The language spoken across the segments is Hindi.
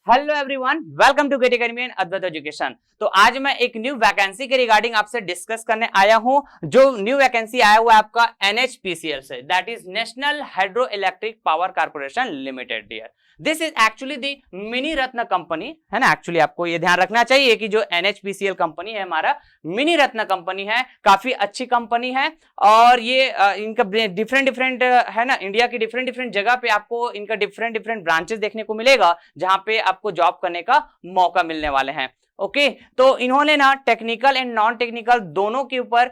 Hello everyone, welcome to GATE academy and Advait education. तो आज मैं एक न्यू वैकेंसी के रिगार्डिंग आपसे डिस्कस करने आया हूं। जो न्यू वैकेंसी आया हुआ है आपका एनएचपीसीएल से, that is National Hydro Electric Power Corporation Limited. Dear, this is actually the mini ratna company, है ना। एक्चुअली आपको ये ध्यान रखना चाहिए कि जो एनएचपीसीएल कंपनी है हमारा मिनी रत्न कंपनी है, काफी अच्छी कंपनी है। और ये इनका डिफरेंट है ना, इंडिया की डिफरेंट जगह पे आपको इनका डिफरेंट ब्रांचेस देखने को मिलेगा, जहां पे आपको जॉब करने का मौका मिलने वाले हैं। ओके, तो इन्होंने ना टेक्निकल एंड नॉन टेक्निकल दोनों के ऊपर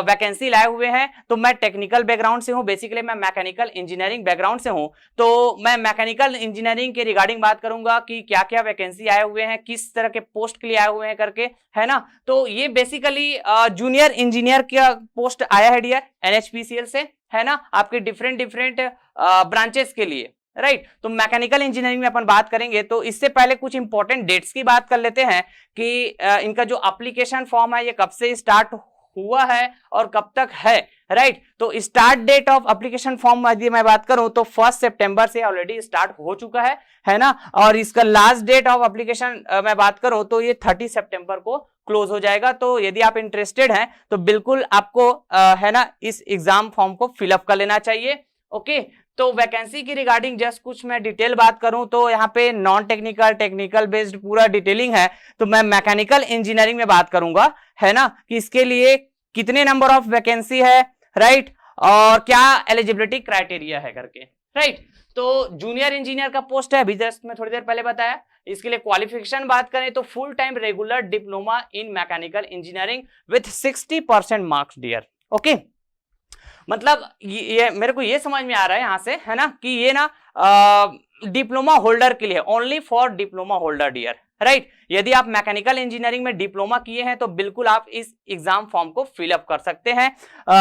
वैकेंसी लाए हुए हैं। तो मैं टेक्निकल बैकग्राउंड से हूं, बेसिकली मैं मैकेनिकल इंजीनियरिंग बैकग्राउंड से हूं। तो मैं मैकेनिकल इंजीनियरिंग के रिगार्डिंग बात करूंगा कि क्या क्या वैकेंसी आए हुए हैं, किस तरह के पोस्ट के लिए आए हुए हैं करके, है ना। तो ये बेसिकली जूनियर इंजीनियर का पोस्ट आया है डियर एनएचपीसीएल से, है ना, आपके डिफरेंट ब्रांचेस के लिए, राइट। तो मैकेनिकल इंजीनियरिंग में अपन बात करेंगे। तो इससे पहले कुछ इंपॉर्टेंट डेट्स की बात कर लेते हैं कि इनका जो एप्लीकेशन फॉर्म है ये कब से स्टार्ट हुआ है और कब तक है, राइट। तो start date of application form यदि मैं बात करूं तो 1 सितंबर से ऑलरेडी स्टार्ट हो चुका है ना। और इसका लास्ट डेट ऑफ एप्लीकेशन मैं बात करूं तो ये 30 सितंबर को क्लोज हो जाएगा। तो यदि आप इंटरेस्टेड हैं तो बिल्कुल आपको है ना इस एग्जाम फॉर्म को फिलअप कर लेना चाहिए। ओके, तो वैकेंसी की रिगार्डिंग जस्ट कुछ मैं डिटेल बात करूं तो यहाँ पे नॉन टेक्निकल, टेक्निकल बेस्ड पूरा डिटेलिंग है। तो मैं मैकेनिकल इंजीनियरिंग में बात करूंगा, है ना, कि इसके लिए कितने नंबर ऑफ वैकेंसी है, राइट, और क्या एलिजिबिलिटी क्राइटेरिया है करके, राइट। तो जूनियर इंजीनियर का पोस्ट है, अभी जस्ट मैं थोड़ी देर पहले बताया। इसके लिए क्वालिफिकेशन बात करें तो full time regular diploma in mechanical engineering with 60% marks dear. Okay, मतलब ये मेरे को ये समझ में आ रहा है यहां से, है ना, कि ये ना डिप्लोमा होल्डर के लिए, only for diploma holder dear, right. यदि आप मैकेनिकल इंजीनियरिंग में डिप्लोमा किए हैं तो बिल्कुल आप इस एग्जाम फॉर्म को फिलअप कर सकते हैं।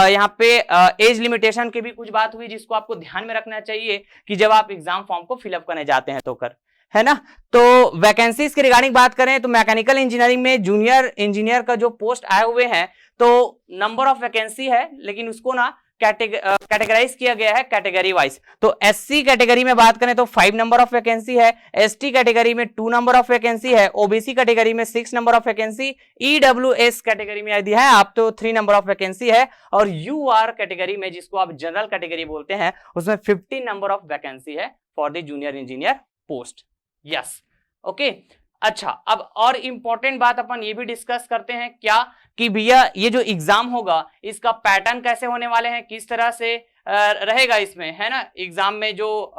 यहाँ पे एज लिमिटेशन की भी कुछ बात हुई जिसको आपको ध्यान में रखना चाहिए कि जब आप एग्जाम फॉर्म को फिलअप करने जाते हैं तो कर, है ना। तो वैकेंसीज के रिगार्डिंग बात करें तो मैकेनिकल इंजीनियरिंग में जूनियर इंजीनियर का जो पोस्ट आए हुए हैं तो नंबर ऑफ वैकेंसी है, लेकिन उसको ना कैटेगराइज किया गया है कैटेगरी वाइज। तो एससी कैटेगरी में बात करें तो 5 नंबर ऑफ वैकेंसी है, एसटी कैटेगरी में 2 नंबर ऑफ वैकेंसी है, ओबीसी कैटेगरी में 6 number of vacancy, EWS category में यदि है आप तो 3 नंबर ऑफ वैकेंसी है, और यूआर कैटेगरी में जिसको आप जनरल कैटेगरी बोलते हैं उसमें 15 नंबर ऑफ वैकेंसी है for the junior engineer post. Yes, okay. अच्छा, अब और इंपॉर्टेंट बात अपन ये भी डिस्कस करते हैं क्या कि भैया ये जो एग्जाम होगा इसका पैटर्न कैसे होने वाले हैं, किस तरह से रहेगा इसमें, है ना। एग्जाम में जो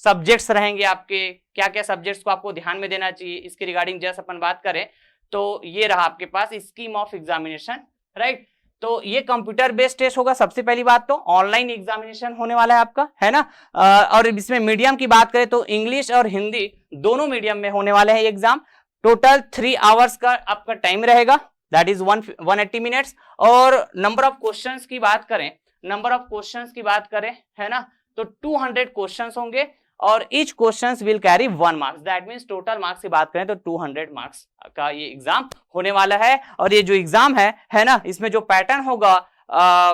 सब्जेक्ट्स रहेंगे आपके, क्या क्या सब्जेक्ट्स को आपको ध्यान में देना चाहिए, इसके रिगार्डिंग जस्ट अपन बात करें तो ये रहा आपके पास स्कीम ऑफ एग्जामिनेशन, राइट। तो ये कंप्यूटर बेस्ड टेस्ट होगा। सबसे पहली बात तो ऑनलाइन एग्जामिनेशन होने वाला है आपका, है ना। और इसमें मीडियम की बात करें तो इंग्लिश और हिंदी दोनों मीडियम में होने वाले हैं एग्जाम। टोटल 3 आवर्स का आपका टाइम रहेगा, दैट इज 180 मिनट्स। और नंबर ऑफ क्वेश्चंस की बात करें, है ना, तो 200 क्वेश्चंस होंगे और each questions will carry 1 marks, that means total marks की बात करें तो 200 मार्क्स का ये एग्जाम होने वाला है। और ये जो एग्जाम है ना, इसमें जो पैटर्न होगा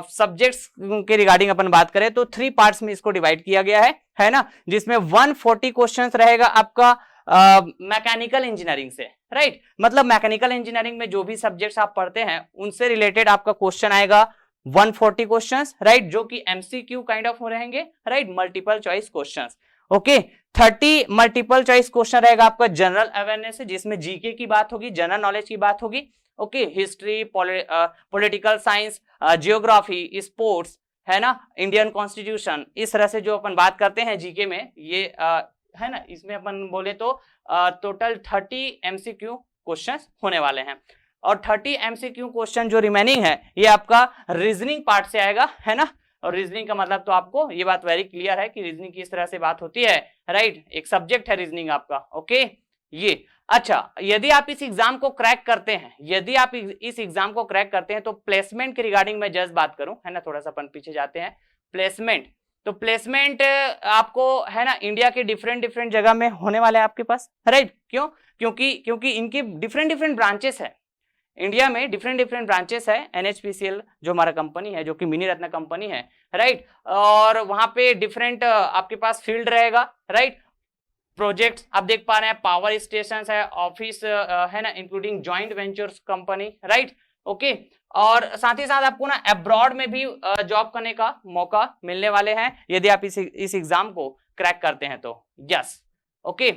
सब्जेक्ट्स के रिगार्डिंग अपन बात करें तो 3 पार्ट्स में इसको डिवाइड किया गया है ना, जिसमें 140 क्वेश्चंस रहेगा आपका मैकेनिकल इंजीनियरिंग से, राइट। मतलब मैकेनिकल इंजीनियरिंग में जो भी सब्जेक्ट्स आप पढ़ते हैं उनसे रिलेटेड आपका क्वेश्चन आएगा 140 क्वेश्चंस, राइट, जो कि एमसीक्यू काइंड ऑफ रहेंगे, right, multiple choice questions. Okay, 30 multiple choice question रहेगा आपका जनरल अवेयरनेस है, जिसमें जीके की बात होगी, जनरल नॉलेज की बात होगी। Okay, history, political science, geography, sports, है ना, इंडियन कॉन्स्टिट्यूशन, इस तरह से जो अपन बात करते हैं जीके में, ये है ना, इसमें अपन बोले तो टोटल 30 एमसीक्यू क्वेश्चंस होने वाले हैं। और 30 एमसीक्यू क्वेश्चन जो रिमेनिंग है ये आपका रीजनिंग पार्ट से आएगा, है ना। और रीजनिंग का मतलब तो आपको ये बात वेरी क्लियर है कि रीजनिंग किस तरह से बात होती है, राइट, एक सब्जेक्ट है रीजनिंग आपका। ओके, ये अच्छा, यदि आप इस एग्जाम को क्रैक करते हैं, तो प्लेसमेंट के रिगार्डिंग मैं जस्ट बात करूं, है ना, थोड़ा सा अपन पीछे जाते हैं। प्लेसमेंट, तो प्लेसमेंट आपको, है ना, इंडिया के डिफरेंट जगह में होने वाले हैं आपके पास, राइट। क्यों? क्योंकि इनकी डिफरेंट ब्रांचेस है इंडिया में, डिफरेंट ब्रांचेस है। एनएचपीसीएल जो हमारा कंपनी है, जो कि मिनी रत्न कंपनी है, राइट, और वहां पे डिफरेंट आपके पास फील्ड रहेगा, राइट। प्रोजेक्ट्स आप देख पा रहे हैं, पावर स्टेशन है, ऑफिस है ना, including joint ventures company, right, okay. और साथ ही साथ आपको ना अब्रॉड में भी जॉब करने का मौका मिलने वाले हैं यदि आप इस एग्जाम को क्रैक करते हैं तो, यस, ओके।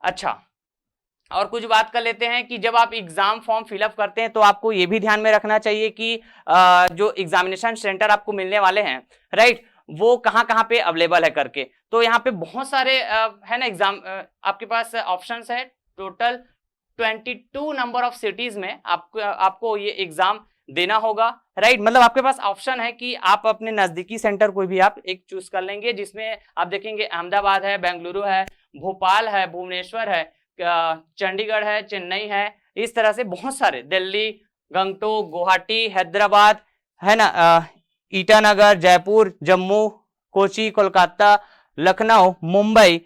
अच्छा, और कुछ बात कर लेते हैं कि जब आप एग्जाम फॉर्म फिलअप करते हैं तो आपको ये भी ध्यान में रखना चाहिए कि जो एग्जामिनेशन सेंटर आपको मिलने वाले हैं, राइट, वो कहाँ पे अवेलेबल है करके। तो यहाँ पे बहुत सारे है ना एग्जाम आपके पास ऑप्शंस है, टोटल 22 नंबर ऑफ सिटीज में आपको ये एग्जाम देना होगा, राइट। मतलब आपके पास ऑप्शन है कि आप अपने नजदीकी सेंटर कोई भी आप एक चूज कर लेंगे, जिसमें आप देखेंगे अहमदाबाद है, बेंगलुरु है, भोपाल है, भुवनेश्वर है, चंडीगढ़ है, चेन्नई है, इस तरह से बहुत सारे, दिल्ली, गंगटोक, गुवाहाटी, हैदराबाद, है ना, ईटानगर, जयपुर, जम्मू, कोची, कोलकाता, लखनऊ, मुंबई,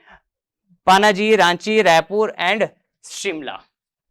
पणजी, रांची, रायपुर एंड शिमला,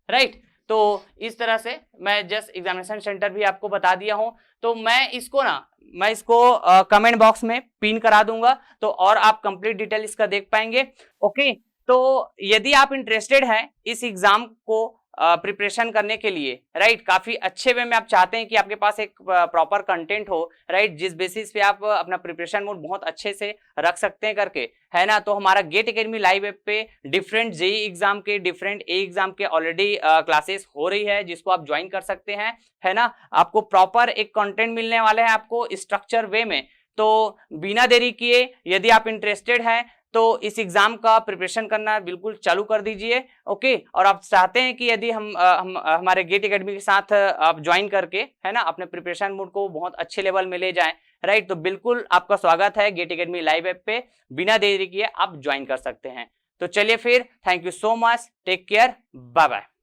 राइट। तो इस तरह से मैं जस्ट एग्जामिनेशन सेंटर भी आपको बता दिया हूं। तो मैं इसको कमेंट बॉक्स में पिन करा दूंगा, तो और आप कंप्लीट डिटेल इसका देख पाएंगे, ओके। तो यदि आप इंटरेस्टेड हैं इस एग्जाम को प्रिपरेशन करने के लिए, राइट, काफी अच्छे वे में आप चाहते हैं कि आपके पास एक प्रॉपर कंटेंट हो, राइट, जिस बेसिस पे आप अपना प्रिपरेशन मोड बहुत अच्छे से रख सकते हैं करके, है ना, तो हमारा गेट एकेडमी लाइव ऐप पे डिफरेंट जेईई एग्जाम के, डिफरेंट ए एग्जाम के ऑलरेडी क्लासेस हो रही है, जिसको आप ज्वाइन कर सकते हैं, है ना। आपको प्रॉपर एक कंटेंट मिलने वाले हैं आपको स्ट्रक्चर वे में। तो बिना देरी किए यदि आप इंटरेस्टेड हैं तो इस एग्जाम का प्रिपरेशन करना बिल्कुल चालू कर दीजिए, ओके। और आप चाहते हैं कि यदि हम हमारे गेट एकेडमी के साथ आप ज्वाइन करके, है ना, अपने प्रिपरेशन मोड को बहुत अच्छे लेवल में ले जाएं, राइट, तो बिल्कुल आपका स्वागत है गेट एकेडमी लाइव ऐप पे, बिना देरी किए आप ज्वाइन कर सकते हैं। तो चलिए फिर, thank you so much, take care, bye bye.